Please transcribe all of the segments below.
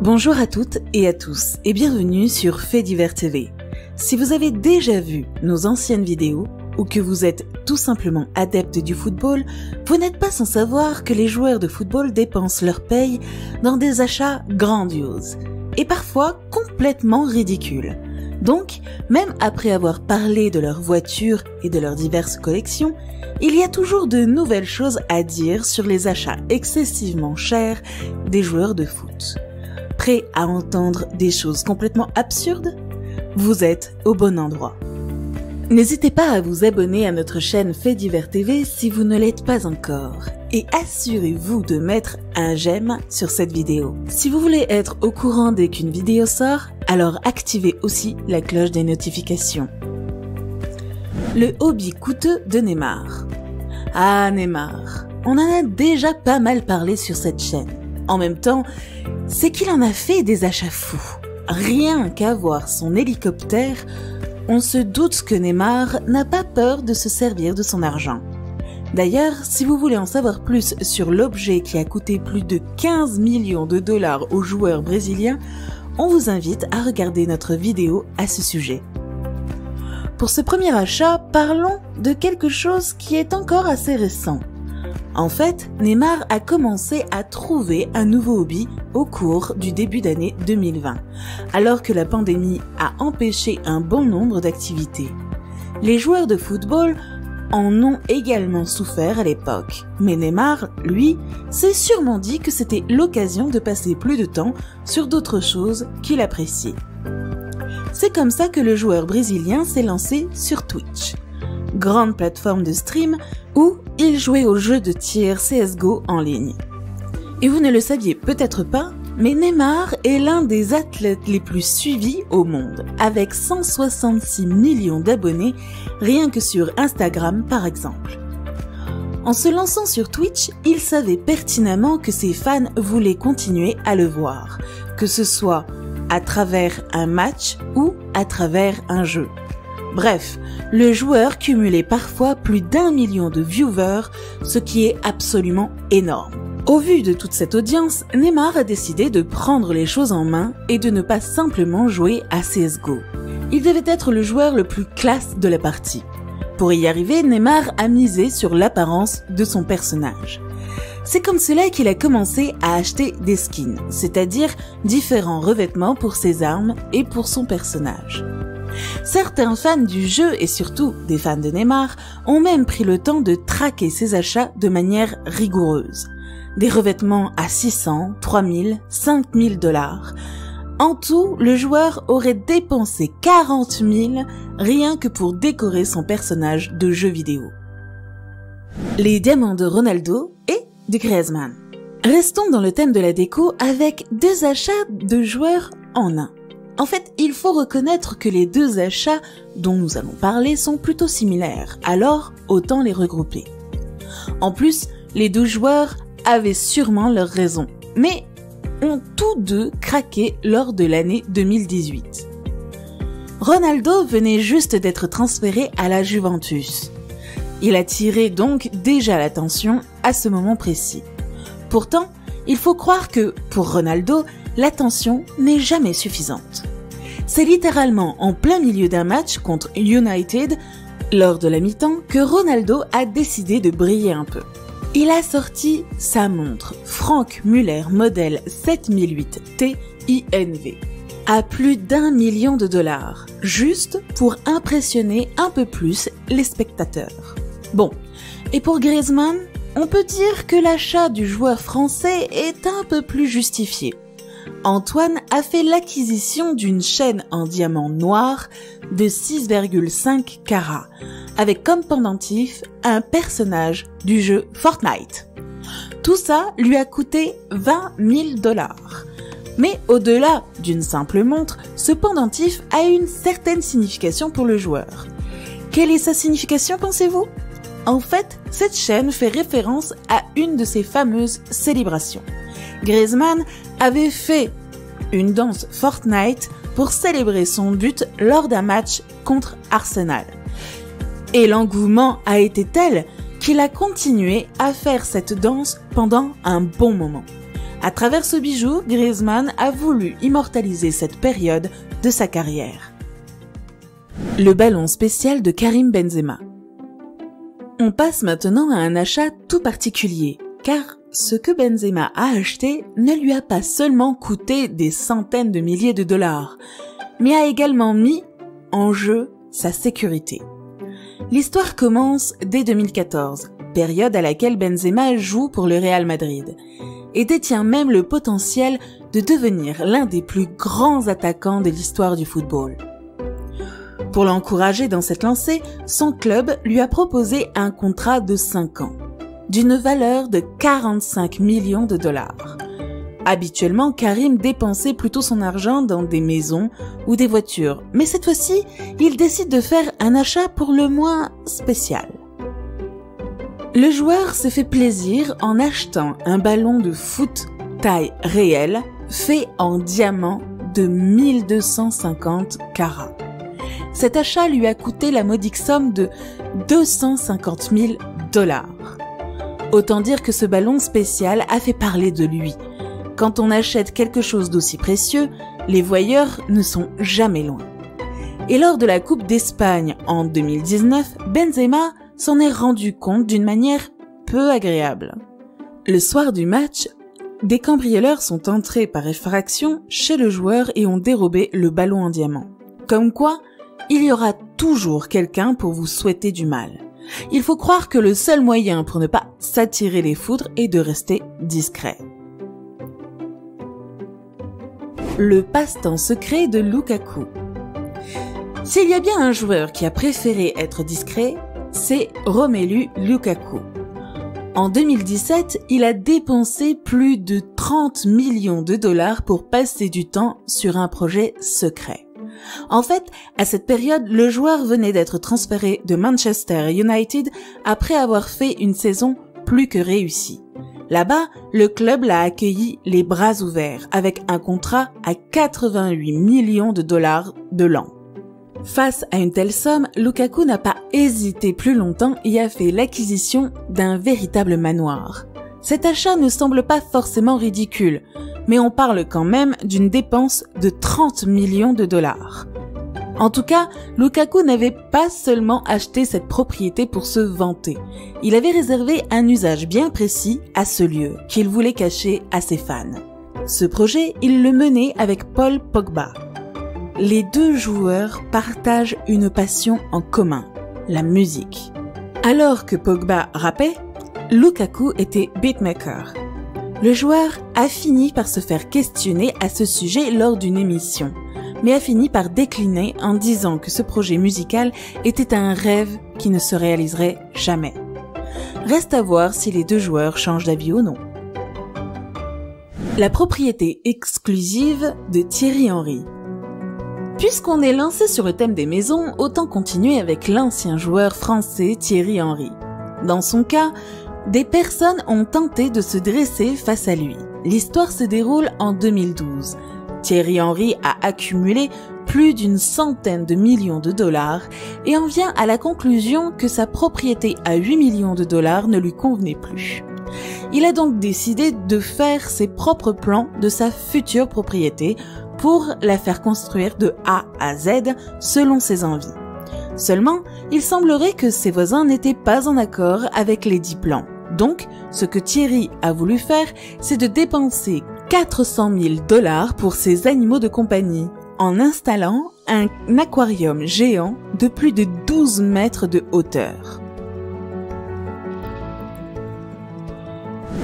Bonjour à toutes et à tous et bienvenue sur Faits Divers TV. Si vous avez déjà vu nos anciennes vidéos ou que vous êtes tout simplement adepte du football, vous n'êtes pas sans savoir que les joueurs de football dépensent leur paye dans des achats grandioses et parfois complètement ridicules. Donc, même après avoir parlé de leurs voitures et de leurs diverses collections, il y a toujours de nouvelles choses à dire sur les achats excessivement chers des joueurs de foot. Prêt à entendre des choses complètement absurdes? Vous êtes au bon endroit. N'hésitez pas à vous abonner à notre chaîne Faits Divers TV si vous ne l'êtes pas encore. Et assurez-vous de mettre un j'aime sur cette vidéo. Si vous voulez être au courant dès qu'une vidéo sort, alors activez aussi la cloche des notifications. Le hobby coûteux de Neymar. Ah, Neymar, on en a déjà pas mal parlé sur cette chaîne. En même temps, c'est qu'il en a fait des achats fous. Rien qu'à voir son hélicoptère, on se doute que Neymar n'a pas peur de se servir de son argent. D'ailleurs, si vous voulez en savoir plus sur l'objet qui a coûté plus de 15 millions de dollars au joueur brésilien, on vous invite à regarder notre vidéo à ce sujet. Pour ce premier achat, parlons de quelque chose qui est encore assez récent. En fait, Neymar a commencé à trouver un nouveau hobby au cours du début d'année 2020, alors que la pandémie a empêché un bon nombre d'activités. Les joueurs de football en ont également souffert à l'époque, mais Neymar, lui, s'est sûrement dit que c'était l'occasion de passer plus de temps sur d'autres choses qu'il appréciait. C'est comme ça que le joueur brésilien s'est lancé sur Twitch, grande plateforme de stream où il jouait au jeu de tir CSGO en ligne. Et vous ne le saviez peut-être pas, mais Neymar est l'un des athlètes les plus suivis au monde, avec 166 millions d'abonnés rien que sur Instagram par exemple. En se lançant sur Twitch, il savait pertinemment que ses fans voulaient continuer à le voir, que ce soit à travers un match ou à travers un jeu. Bref, le joueur cumulait parfois plus d'1 million de viewers, ce qui est absolument énorme. Au vu de toute cette audience, Neymar a décidé de prendre les choses en main et de ne pas simplement jouer à CSGO. Il devait être le joueur le plus classe de la partie. Pour y arriver, Neymar a misé sur l'apparence de son personnage. C'est comme cela qu'il a commencé à acheter des skins, c'est-à-dire différents revêtements pour ses armes et pour son personnage. Certains fans du jeu et surtout des fans de Neymar ont même pris le temps de traquer ses achats de manière rigoureuse. Des revêtements à 600, 3000, 5000 dollars. En tout, le joueur aurait dépensé 40 000 rien que pour décorer son personnage de jeu vidéo. Les diamants de Ronaldo et de Griezmann. Restons dans le thème de la déco avec deux achats de joueurs en un. En fait, il faut reconnaître que les deux achats dont nous allons parler sont plutôt similaires, alors autant les regrouper. En plus, les deux joueurs avaient sûrement leurs raisons, mais ont tous deux craqué lors de l'année 2018. Ronaldo venait juste d'être transféré à la Juventus. Il attirait donc déjà l'attention à ce moment précis. Pourtant, il faut croire que, pour Ronaldo, l'attention n'est jamais suffisante. C'est littéralement en plein milieu d'un match contre United, lors de la mi-temps, que Ronaldo a décidé de briller un peu. Il a sorti sa montre Franck Muller modèle 7008 TINV à plus d'1 million de dollars, juste pour impressionner un peu plus les spectateurs. Bon, et pour Griezmann, on peut dire que l'achat du joueur français est un peu plus justifié. Antoine a fait l'acquisition d'une chaîne en diamant noir de 6,5 carats, avec comme pendentif un personnage du jeu Fortnite. Tout ça lui a coûté 20 000 dollars. Mais au-delà d'une simple montre, ce pendentif a une certaine signification pour le joueur. Quelle est sa signification, pensez-vous ? En fait, cette chaîne fait référence à une de ses fameuses célébrations. Griezmann avait fait une danse Fortnite pour célébrer son but lors d'un match contre Arsenal. Et l'engouement a été tel qu'il a continué à faire cette danse pendant un bon moment. À travers ce bijou, Griezmann a voulu immortaliser cette période de sa carrière. Le ballon spécial de Karim Benzema. On passe maintenant à un achat tout particulier, car ce que Benzema a acheté ne lui a pas seulement coûté des centaines de milliers de dollars, mais a également mis en jeu sa sécurité. L'histoire commence dès 2014, période à laquelle Benzema joue pour le Real Madrid, et détient même le potentiel de devenir l'un des plus grands attaquants de l'histoire du football. Pour l'encourager dans cette lancée, son club lui a proposé un contrat de 5 ans, d'une valeur de 45 millions de dollars. Habituellement, Karim dépensait plutôt son argent dans des maisons ou des voitures, mais cette fois-ci, il décide de faire un achat pour le moins spécial. Le joueur se fait plaisir en achetant un ballon de foot taille réelle, fait en diamant de 1250 carats. Cet achat lui a coûté la modique somme de 250 000 dollars. Autant dire que ce ballon spécial a fait parler de lui. Quand on achète quelque chose d'aussi précieux, les voyeurs ne sont jamais loin. Et lors de la Coupe d'Espagne en 2019, Benzema s'en est rendu compte d'une manière peu agréable. Le soir du match, des cambrioleurs sont entrés par effraction chez le joueur et ont dérobé le ballon en diamant. Comme quoi, il y aura toujours quelqu'un pour vous souhaiter du mal. Il faut croire que le seul moyen pour ne pas s'attirer les foudres est de rester discret. Le passe-temps secret de Lukaku. S'il y a bien un joueur qui a préféré être discret, c'est Romelu Lukaku. En 2017, il a dépensé plus de 30 millions de dollars pour passer du temps sur un projet secret. En fait, à cette période, le joueur venait d'être transféré de Manchester United après avoir fait une saison plus que réussie. Là-bas, le club l'a accueilli les bras ouverts avec un contrat à 88 millions de dollars de l'an. Face à une telle somme, Lukaku n'a pas hésité plus longtemps et a fait l'acquisition d'un véritable manoir. Cet achat ne semble pas forcément ridicule, mais on parle quand même d'une dépense de 30 millions de dollars. En tout cas, Lukaku n'avait pas seulement acheté cette propriété pour se vanter. Il avait réservé un usage bien précis à ce lieu qu'il voulait cacher à ses fans. Ce projet, il le menait avec Paul Pogba. Les deux joueurs partagent une passion en commun, la musique. Alors que Pogba rappait, Lukaku était beatmaker. Le joueur a fini par se faire questionner à ce sujet lors d'une émission, mais a fini par décliner en disant que ce projet musical était un rêve qui ne se réaliserait jamais. Reste à voir si les deux joueurs changent d'avis ou non. La propriété exclusive de Thierry Henry. Puisqu'on est lancé sur le thème des maisons, autant continuer avec l'ancien joueur français Thierry Henry. Dans son cas, des personnes ont tenté de se dresser face à lui. L'histoire se déroule en 2012. Thierry Henry a accumulé plus d'une centaine de millions de dollars et en vient à la conclusion que sa propriété à 8 millions de dollars ne lui convenait plus. Il a donc décidé de faire ses propres plans de sa future propriété pour la faire construire de A à Z selon ses envies. Seulement, il semblerait que ses voisins n'étaient pas en accord avec les dits plans. Donc, ce que Thierry a voulu faire, c'est de dépenser 400 000 dollars pour ses animaux de compagnie, en installant un aquarium géant de plus de 12 mètres de hauteur.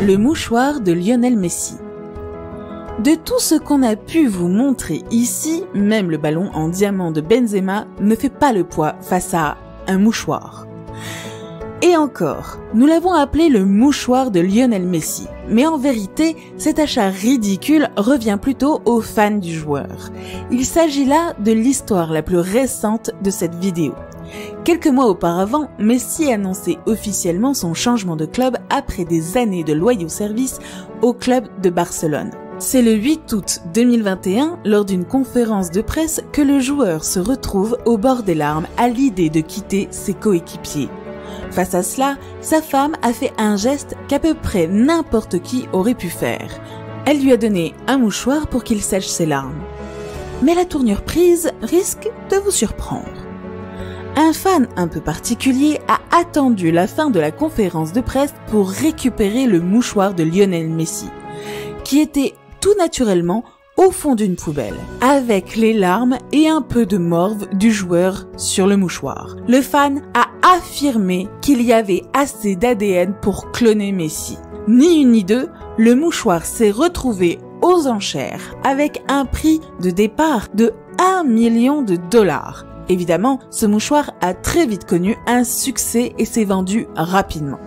Le mouchoir de Lionel Messi. De tout ce qu'on a pu vous montrer ici, même le ballon en diamant de Benzema ne fait pas le poids face à un mouchoir. Et encore, nous l'avons appelé le mouchoir de Lionel Messi, mais en vérité, cet achat ridicule revient plutôt aux fans du joueur. Il s'agit là de l'histoire la plus récente de cette vidéo. Quelques mois auparavant, Messi annonçait officiellement son changement de club après des années de loyaux services au club de Barcelone. C'est le 8 août 2021, lors d'une conférence de presse, que le joueur se retrouve au bord des larmes à l'idée de quitter ses coéquipiers. Face à cela, sa femme a fait un geste qu'à peu près n'importe qui aurait pu faire. Elle lui a donné un mouchoir pour qu'il sèche ses larmes. Mais la tournure prise risque de vous surprendre. Un fan un peu particulier a attendu la fin de la conférence de presse pour récupérer le mouchoir de Lionel Messi, qui était tout naturellement au fond d'une poubelle, avec les larmes et un peu de morve du joueur sur le mouchoir. Le fan a affirmé qu'il y avait assez d'ADN pour cloner Messi. Ni une ni deux, le mouchoir s'est retrouvé aux enchères avec un prix de départ de 1 million de dollars. Évidemment, ce mouchoir a très vite connu un succès et s'est vendu rapidement.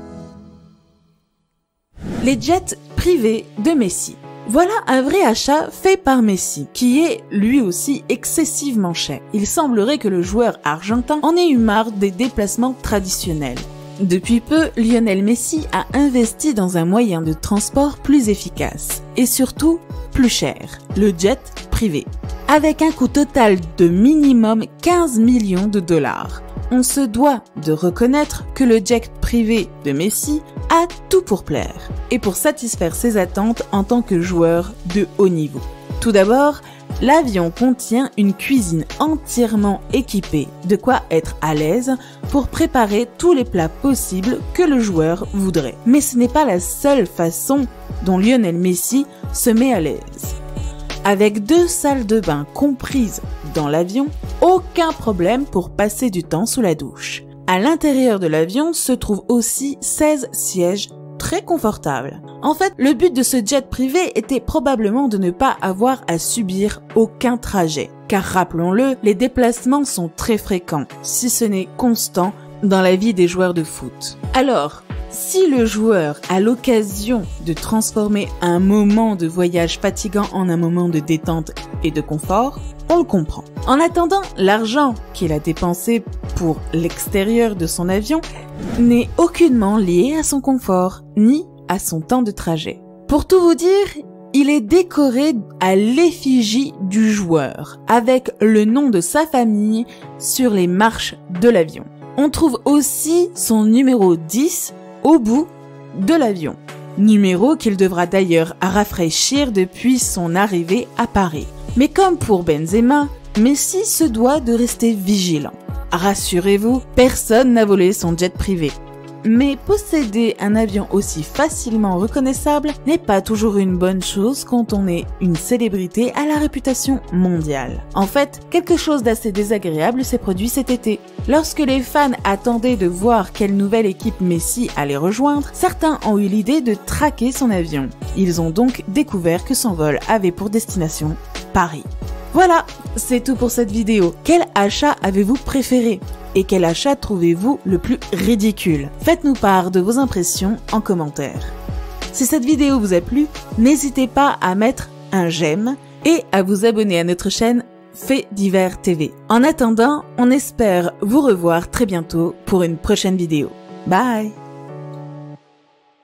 Les jets privés de Messi. Voilà un vrai achat fait par Messi, qui est lui aussi excessivement cher. Il semblerait que le joueur argentin en ait eu marre des déplacements traditionnels. Depuis peu, Lionel Messi a investi dans un moyen de transport plus efficace et surtout plus cher, le jet privé, avec un coût total de minimum 15 millions de dollars. On se doit de reconnaître que le jet privé de Messi a tout pour plaire et pour satisfaire ses attentes en tant que joueur de haut niveau. Tout d'abord, l'avion contient une cuisine entièrement équipée, de quoi être à l'aise pour préparer tous les plats possibles que le joueur voudrait. Mais ce n'est pas la seule façon dont Lionel Messi se met à l'aise. Avec 2 salles de bain comprises dans l'avion, aucun problème pour passer du temps sous la douche. À l'intérieur de l'avion se trouvent aussi 16 sièges très confortables. En fait, le but de ce jet privé était probablement de ne pas avoir à subir aucun trajet. Car rappelons-le, les déplacements sont très fréquents, si ce n'est constant, dans la vie des joueurs de foot. Alors, si le joueur a l'occasion de transformer un moment de voyage fatigant en un moment de détente et de confort, on le comprend. En attendant, l'argent qu'il a dépensé pour l'extérieur de son avion n'est aucunement lié à son confort, ni à son temps de trajet. Pour tout vous dire, il est décoré à l'effigie du joueur, avec le nom de sa famille sur les marches de l'avion. On trouve aussi son numéro 10 au bout de l'avion, numéro qu'il devra d'ailleurs rafraîchir depuis son arrivée à Paris. Mais comme pour Benzema, Messi se doit de rester vigilant. Rassurez-vous, personne n'a volé son jet privé. Mais posséder un avion aussi facilement reconnaissable n'est pas toujours une bonne chose quand on est une célébrité à la réputation mondiale. En fait, quelque chose d'assez désagréable s'est produit cet été. Lorsque les fans attendaient de voir quelle nouvelle équipe Messi allait rejoindre, certains ont eu l'idée de traquer son avion. Ils ont donc découvert que son vol avait pour destination Paris. Voilà, c'est tout pour cette vidéo. Quel achat avez-vous préféré ? Et quel achat trouvez-vous le plus ridicule? Faites-nous part de vos impressions en commentaire. Si cette vidéo vous a plu, n'hésitez pas à mettre un j'aime et à vous abonner à notre chaîne Faits Divers TV. En attendant, on espère vous revoir très bientôt pour une prochaine vidéo. Bye!